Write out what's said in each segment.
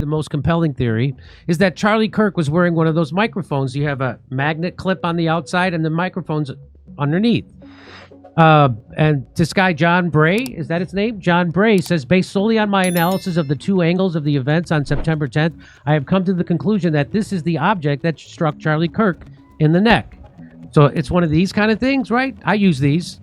most compelling theory, is that Charlie Kirk was wearing one of those microphones. You have a magnet clip on the outside and the microphone's underneath. And this guy, John Bray, is that his name? John Bray says, based solely on my analysis of the two angles of the events on September 10th, I have come to the conclusion that this is the object that struck Charlie Kirk in the neck. So it's one of these kind of things, right? I use these.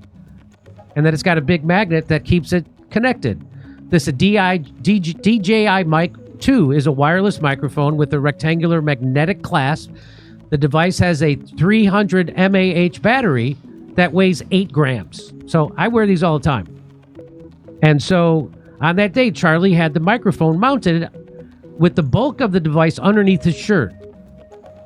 And then it's got a big magnet that keeps it connected. This DJI Mic 2 is a wireless microphone with a rectangular magnetic clasp. The device has a 300 mAh battery that weighs 8 grams. So I wear these all the time. And so on that day, Charlie had the microphone mounted with the bulk of the device underneath his shirt.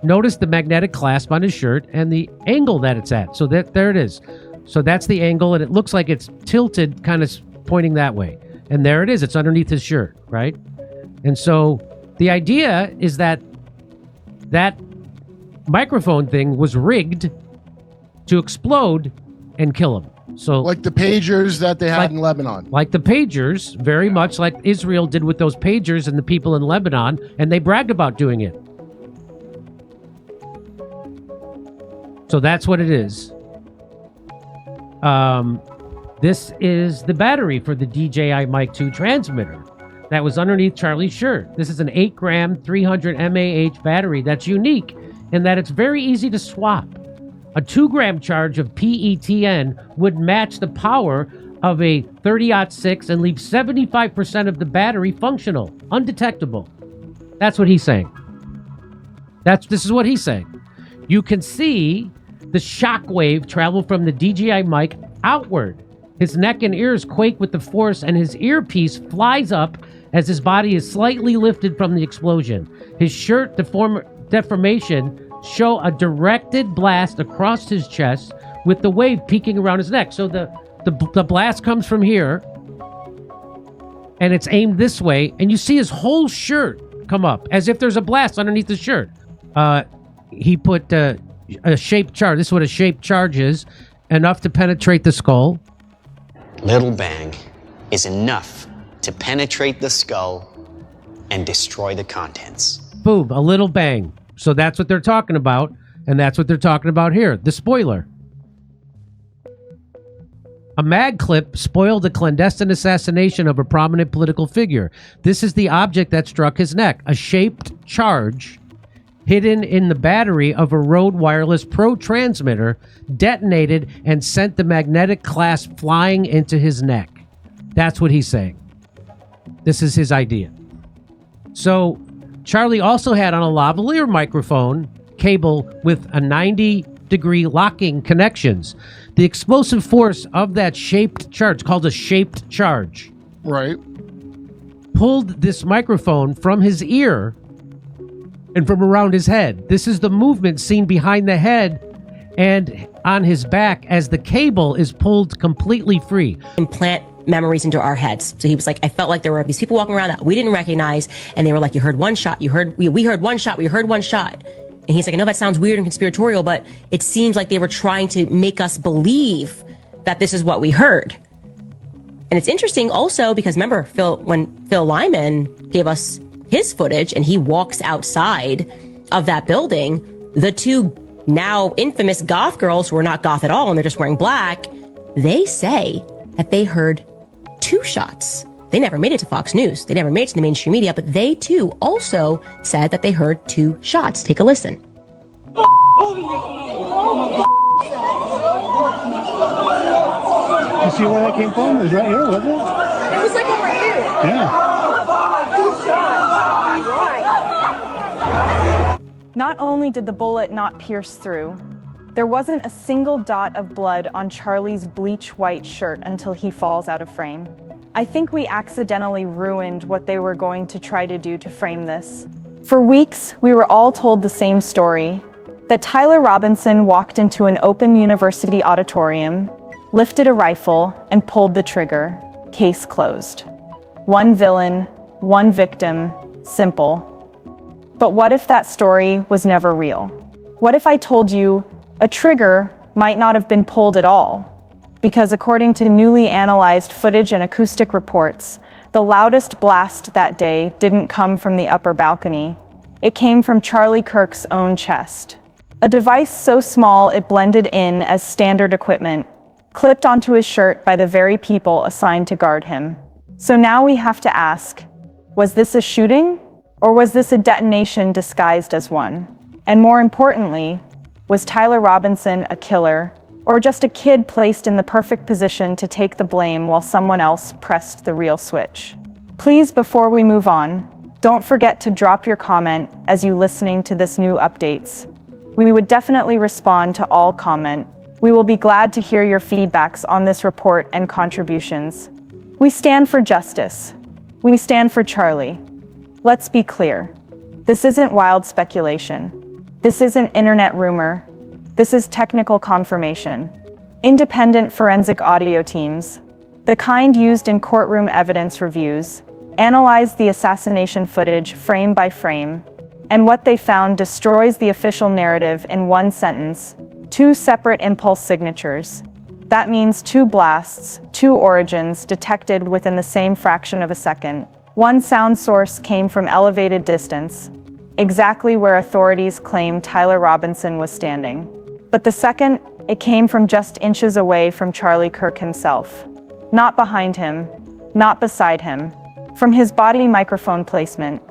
Notice the magnetic clasp on his shirt and the angle that it's at. So there it is. So that's the angle, and it looks like it's tilted, kind of pointing that way. And there it is. It's underneath his shirt, right? And so the idea is that that microphone thing was rigged to explode and kill him. So like the pagers that they had in Lebanon. Like the pagers, very much like Israel did with those pagers and the people in Lebanon, and they bragged about doing it. So that's what it is. This is the battery for the DJI Mic 2 transmitter that was underneath Charlie's shirt. This is an 8-gram, 300 mAh battery that's unique in that it's very easy to swap. A 2-gram charge of PETN would match the power of a 30-06 and leave 75% of the battery functional, undetectable. That's what he's saying. This is what he's saying. You can see the shock wave travel from the DJI mic outward. His neck and ears quake with the force, and his earpiece flies up as his body is slightly lifted from the explosion. His shirt deformation show a directed blast across his chest with the wave peaking around his neck. So the blast comes from here, and it's aimed this way, and you see his whole shirt come up as if there's a blast underneath the shirt. He put a shaped charge. This is what a shaped charge is, enough to penetrate the skull. Little bang is enough to penetrate the skull and destroy the contents. Boom, a little bang. So that's what they're talking about, and that's what they're talking about here, the spoiler. A mag clip spoiled a clandestine assassination of a prominent political figure. This is the object that struck his neck, a shaped charge hidden in the battery of a Rode Wireless Pro transmitter, detonated and sent the magnetic clasp flying into his neck. That's what he's saying. This is his idea. So Charlie also had on a lavalier microphone cable with a 90-degree locking connections. The explosive force of that shaped charge, called a shaped charge, right, pulled this microphone from his ear and from around his head. This is the movement seen behind the head and on his back as the cable is pulled completely free. Implant memories into our heads. So he was like, I felt like there were these people walking around that we didn't recognize, and they were like, you heard one shot, we heard one shot, we heard one shot. And he's like, I know that sounds weird and conspiratorial, but it seems like they were trying to make us believe that this is what we heard. And it's interesting also because remember, when Phil Lyman gave us his footage and he walks outside of that building, the two now infamous goth girls who are not goth at all and they're just wearing black, they say that they heard 2 shots. They never made it to Fox News. They never made it to the mainstream media, but they too also said that they heard 2 shots. Take a listen. You see where that came from? It was right here, wasn't it? It was like over here. Yeah. Not only did the bullet not pierce through, there wasn't a single dot of blood on Charlie's bleach white shirt until he falls out of frame. I think we accidentally ruined what they were going to try to do to frame this. For weeks, we were all told the same story, that Tyler Robinson walked into an open university auditorium, lifted a rifle, and pulled the trigger. Case closed. One villain, one victim, simple. But what if that story was never real? What if I told you a trigger might not have been pulled at all? Because according to newly analyzed footage and acoustic reports, the loudest blast that day didn't come from the upper balcony. It came from Charlie Kirk's own chest. A device so small it blended in as standard equipment, clipped onto his shirt by the very people assigned to guard him. So now we have to ask, was this a shooting? Or was this a detonation disguised as one? And more importantly, was Tyler Robinson a killer, or just a kid placed in the perfect position to take the blame while someone else pressed the real switch? Please, before we move on, don't forget to drop your comment as you listening to this new updates. We would definitely respond to all comment. We will be glad to hear your feedbacks on this report and contributions. We stand for justice. We stand for Charlie. Let's be clear. This isn't wild speculation. This isn't internet rumor. This is technical confirmation. Independent forensic audio teams, the kind used in courtroom evidence reviews, analyzed the assassination footage frame by frame, and what they found destroys the official narrative in one sentence: 2 separate impulse signatures. That means 2 blasts, 2 origins detected within the same fraction of a second. One sound source came from elevated distance, exactly where authorities claim Tyler Robinson was standing. But the second, it came from just inches away from Charlie Kirk himself. Not behind him, not beside him. From his body microphone placement,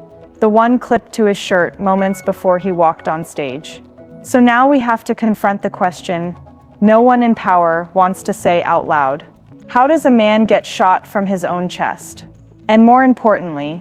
the one clipped to his shirt moments before he walked on stage. So now we have to confront the question no one in power wants to say out loud. How does a man get shot from his own chest? And more importantly,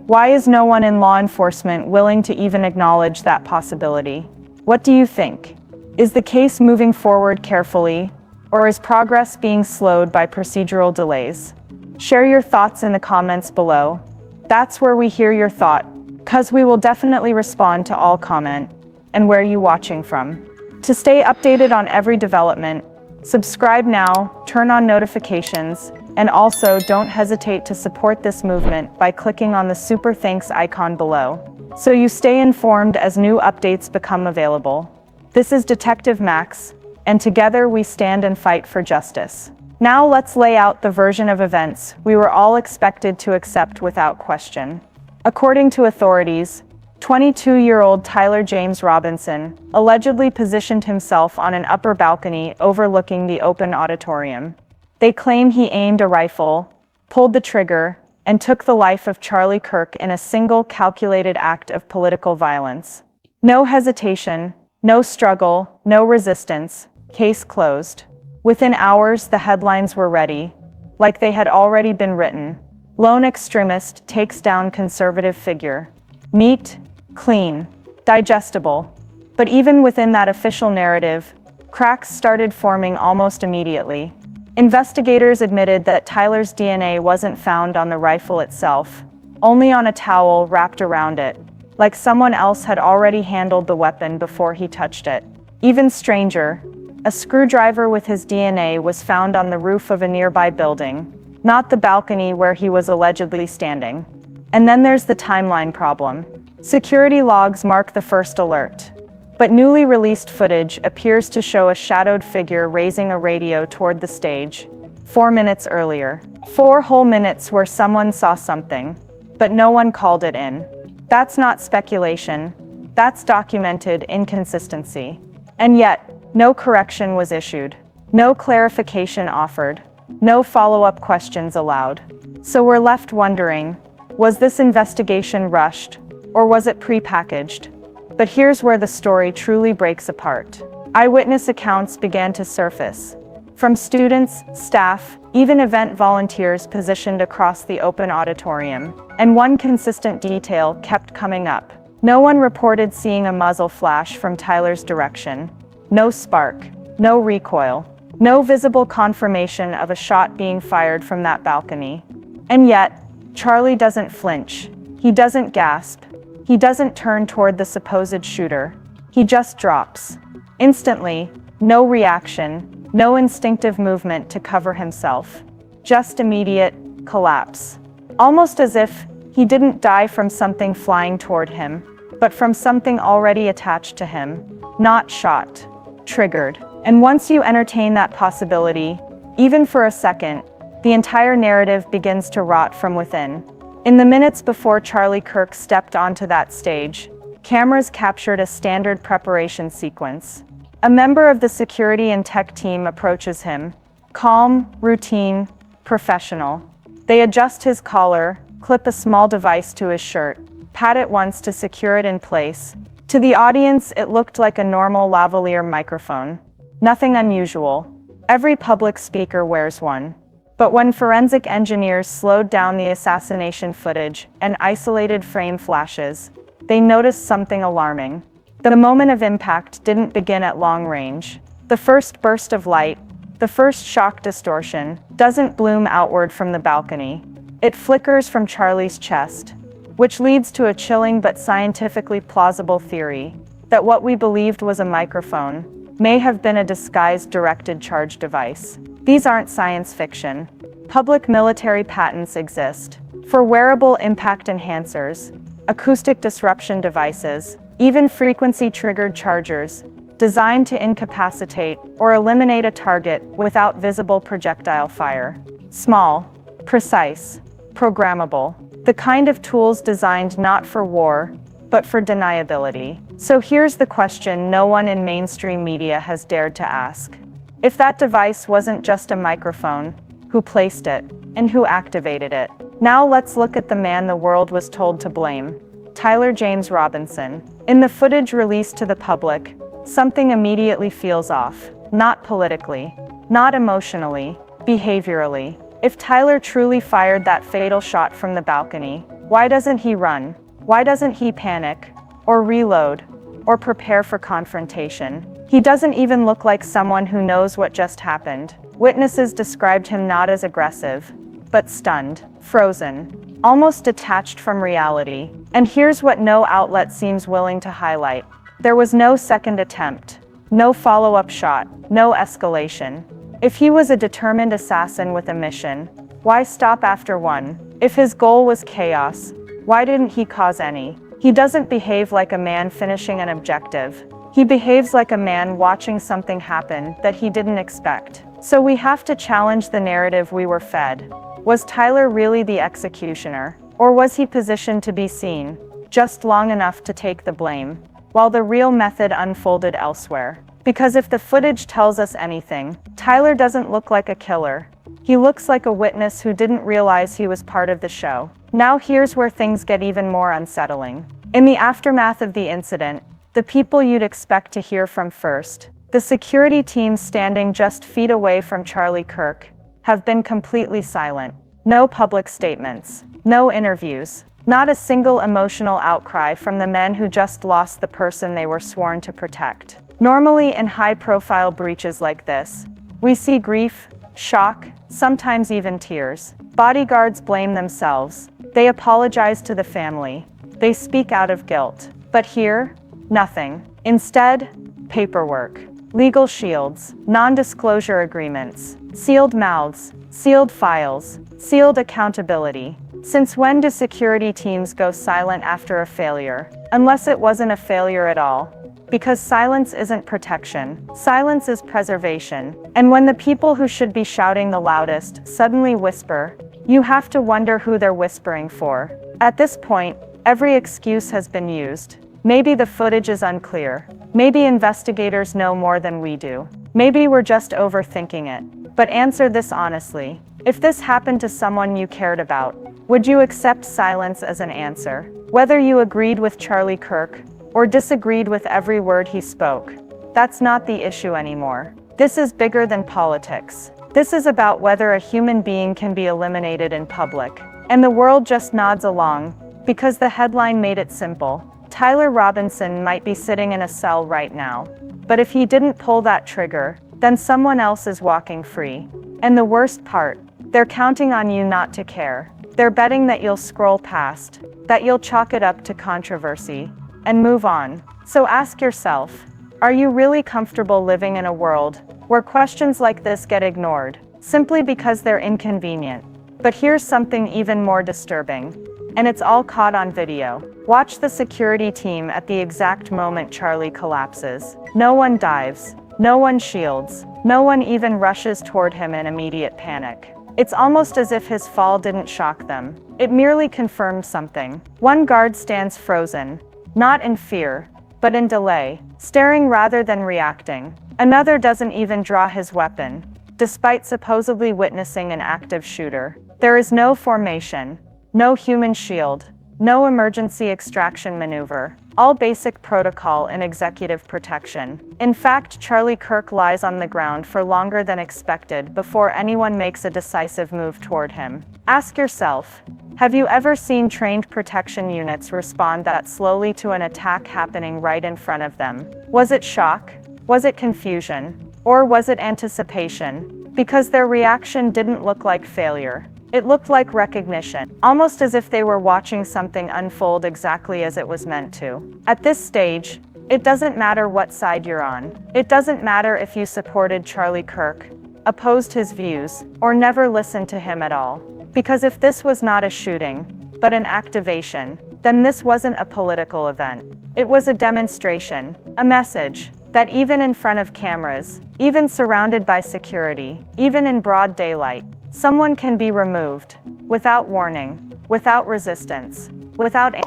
why is no one in law enforcement willing to even acknowledge that possibility? What do you think? Is the case moving forward carefully, or is progress being slowed by procedural delays? Share your thoughts in the comments below. That's where we hear your thought, because we will definitely respond to all comment. And where you watching from? To stay updated on every development, subscribe now, turn on notifications, and also don't hesitate to support this movement by clicking on the super thanks icon below, so you stay informed as new updates become available. This is Detective Max, and together we stand and fight for justice. Now let's lay out the version of events we were all expected to accept without question. According to authorities, 22-year-old Tyler James Robinson allegedly positioned himself on an upper balcony overlooking the open auditorium. They claim he aimed a rifle, pulled the trigger, and took the life of Charlie Kirk in a single calculated act of political violence. No hesitation, no struggle, no resistance. Case closed. Within hours, the headlines were ready, like they had already been written. Lone extremist takes down conservative figure. Neat, clean, digestible. But even within that official narrative, cracks started forming almost immediately. Investigators admitted that Tyler's DNA wasn't found on the rifle itself, only on a towel wrapped around it, like someone else had already handled the weapon before he touched it. Even stranger, a screwdriver with his DNA was found on the roof of a nearby building, not the balcony where he was allegedly standing. And then there's the timeline problem. Security logs mark the first alert, but newly released footage appears to show a shadowed figure raising a radio toward the stage 4 minutes earlier. 4 whole minutes where someone saw something, but no one called it in. That's not speculation, that's documented inconsistency. And yet, no correction was issued, no clarification offered, no follow-up questions allowed. So we're left wondering, was this investigation rushed, or was it pre-packaged? But here's where the story truly breaks apart. Eyewitness accounts began to surface, from students, staff, even event volunteers positioned across the open auditorium. And one consistent detail kept coming up. No one reported seeing a muzzle flash from Tyler's direction. No spark, no recoil, no visible confirmation of a shot being fired from that balcony. And yet, Charlie doesn't flinch. He doesn't gasp. He doesn't turn toward the supposed shooter. He just drops. Instantly, no reaction, no instinctive movement to cover himself. Just immediate collapse. Almost as if he didn't die from something flying toward him, but from something already attached to him. Not shot, triggered. And once you entertain that possibility, even for a second, the entire narrative begins to rot from within. In the minutes before Charlie Kirk stepped onto that stage, cameras captured a standard preparation sequence. A member of the security and tech team approaches him, calm, routine, professional. They adjust his collar, clip a small device to his shirt, pat it once to secure it in place. To the audience, it looked like a normal lavalier microphone. Nothing unusual. Every public speaker wears one. But when forensic engineers slowed down the assassination footage and isolated frame flashes, they noticed something alarming. The moment of impact didn't begin at long range. The first burst of light, the first shock distortion, doesn't bloom outward from the balcony. It flickers from Charlie's chest, which leads to a chilling but scientifically plausible theory that what we believed was a microphone may have been a disguised directed charge device. These aren't science fiction. Public military patents exist for wearable impact enhancers, acoustic disruption devices, even frequency-triggered chargers designed to incapacitate or eliminate a target without visible projectile fire. Small, precise, programmable. The kind of tools designed not for war, but for deniability. So here's the question no one in mainstream media has dared to ask. If that device wasn't just a microphone, who placed it, and who activated it? Now let's look at the man the world was told to blame. Tyler James Robinson. In the footage released to the public, something immediately feels off. Not politically, not emotionally, behaviorally. If Tyler truly fired that fatal shot from the balcony, why doesn't he run? Why doesn't he panic, or reload, or prepare for confrontation? He doesn't even look like someone who knows what just happened. Witnesses described him not as aggressive, but stunned, frozen, almost detached from reality. And here's what no outlet seems willing to highlight. There was no second attempt, no follow-up shot, no escalation. If he was a determined assassin with a mission, why stop after one? If his goal was chaos, why didn't he cause any? He doesn't behave like a man finishing an objective. He behaves like a man watching something happen that he didn't expect. So we have to challenge the narrative we were fed. Was Tyler really the executioner? Or was he positioned to be seen, just long enough to take the blame, while the real method unfolded elsewhere? Because if the footage tells us anything, Tyler doesn't look like a killer. He looks like a witness who didn't realize he was part of the show. Now here's where things get even more unsettling. In the aftermath of the incident, the people you'd expect to hear from first, the security team standing just feet away from Charlie Kirk, have been completely silent. No public statements, no interviews, not a single emotional outcry from the men who just lost the person they were sworn to protect. Normally in high-profile breaches like this, we see grief, shock, sometimes even tears. Bodyguards blame themselves. They apologize to the family. They speak out of guilt. But here, nothing. Instead, paperwork, legal shields, non-disclosure agreements, sealed mouths, sealed files, sealed accountability. Since when do security teams go silent after a failure? Unless it wasn't a failure at all. Because silence isn't protection. Silence is preservation. And when the people who should be shouting the loudest suddenly whisper, you have to wonder who they're whispering for. At this point, every excuse has been used. Maybe the footage is unclear. Maybe investigators know more than we do. Maybe we're just overthinking it. But answer this honestly. If this happened to someone you cared about, would you accept silence as an answer? Whether you agreed with Charlie Kirk or disagreed with every word he spoke, that's not the issue anymore. This is bigger than politics. This is about whether a human being can be eliminated in public. And the world just nods along, because the headline made it simple. Tyler Robinson might be sitting in a cell right now. But if he didn't pull that trigger, then someone else is walking free. And the worst part, they're counting on you not to care. They're betting that you'll scroll past, that you'll chalk it up to controversy, and move on. So ask yourself, are you really comfortable living in a world where questions like this get ignored, simply because they're inconvenient? But here's something even more disturbing. And it's all caught on video. Watch the security team at the exact moment Charlie collapses. No one dives, no one shields, no one even rushes toward him in immediate panic. It's almost as if his fall didn't shock them. It merely confirmed something. One guard stands frozen, not in fear, but in delay, staring rather than reacting. Another doesn't even draw his weapon, despite supposedly witnessing an active shooter. There is no formation, no human shield, no emergency extraction maneuver, all basic protocol and executive protection. In fact, Charlie Kirk lies on the ground for longer than expected before anyone makes a decisive move toward him. Ask yourself, have you ever seen trained protection units respond that slowly to an attack happening right in front of them? Was it shock? Was it confusion? Or was it anticipation? Because their reaction didn't look like failure. It looked like recognition, almost as if they were watching something unfold exactly as it was meant to. At this stage, it doesn't matter what side you're on. It doesn't matter if you supported Charlie Kirk, opposed his views, or never listened to him at all. Because if this was not a shooting, but an activation, then this wasn't a political event. It was a demonstration, a message, that even in front of cameras, even surrounded by security, even in broad daylight, someone can be removed, without warning, without resistance,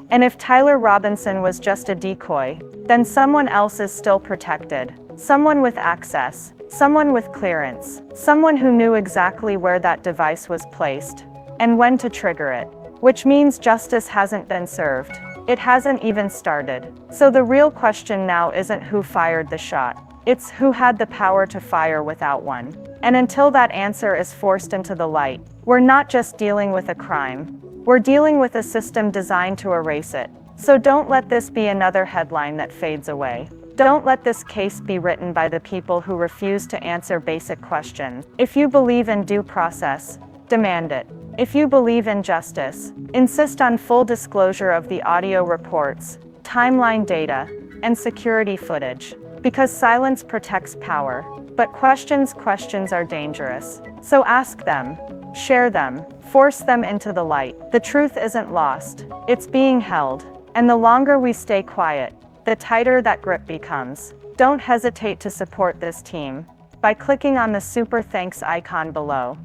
and if Tyler Robinson was just a decoy, then someone else is still protected. Someone with access, someone with clearance, someone who knew exactly where that device was placed, and when to trigger it. Which means justice hasn't been served. It hasn't even started. So the real question now isn't who fired the shot. It's who had the power to fire without one. And until that answer is forced into the light, we're not just dealing with a crime. We're dealing with a system designed to erase it. So don't let this be another headline that fades away. Don't let this case be written by the people who refuse to answer basic questions. If you believe in due process, demand it. If you believe in justice, insist on full disclosure of the audio reports, timeline data, and security footage. Because silence protects power, but questions are dangerous. So ask them, share them, force them into the light. The truth isn't lost, it's being held. And the longer we stay quiet, the tighter that grip becomes. Don't hesitate to support this team by clicking on the super thanks icon below.